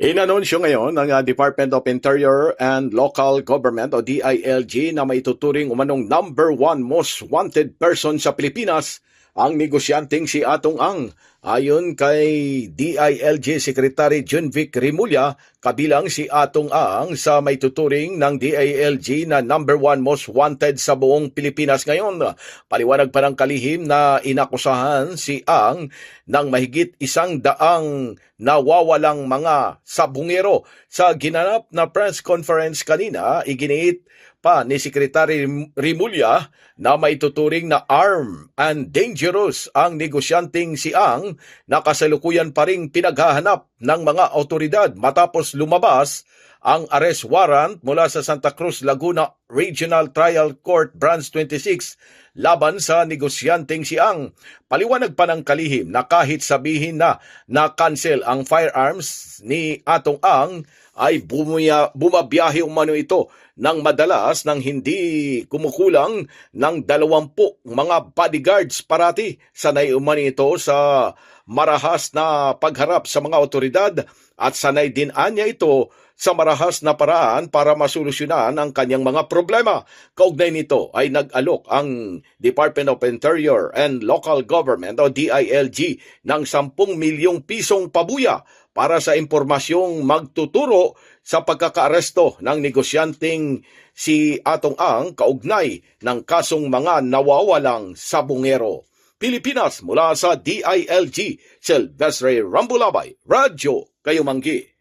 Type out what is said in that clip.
Inanunsyo ngayon ng Department of Interior and Local Government o DILG na maituturing umanong number 1 most wanted person sa Pilipinas ang negosyanteng si Atong Ang. Ayon kay DILG Secretary Junvic Rimulya, kabilang si Atong Ang sa maituturing ng DILG na number 1 most wanted sa buong Pilipinas ngayon. Paliwanag pa ng kalihim na inakusahan si Ang ng mahigit 100 nawawalang mga sabungero. Sa ginanap na press conference kanina, iginiit pa ni Secretary Rimulya na maituturing na armed and dangerous ang negosyanteng si Ang na kasalukuyan pa ring pinaghahanap ng mga otoridad matapos lumabas ang arrest warrant mula sa Santa Cruz, Laguna Regional Trial Court Branch 26 laban sa negosyanteng si Ang. Paliwanag pa ng kalihim na kahit sabihin na na-cancel ang firearms ni Atong Ang, ay bumabiyahe umano ito ng madalas nang hindi kumukulang ng 20 mga bodyguards parati. Sanay umano ito sa marahas na pagharap sa mga otoridad at sanay din anya ito sa marahas na paraan para masolusyonan ang kanyang mga problema. Kaugnay nito ay nag-alok ang Department of Interior and Local Government o DILG ng 10 milyong pisong pabuya para sa impormasyong magtuturo sa pagkakaaresto ng negosyanteng si Atong Ang kaugnay ng kasong mga nawawalang sabungero. Pilipinas, mula sa DILG, Silvestre Rambulabay, Radyo Kayumanggi.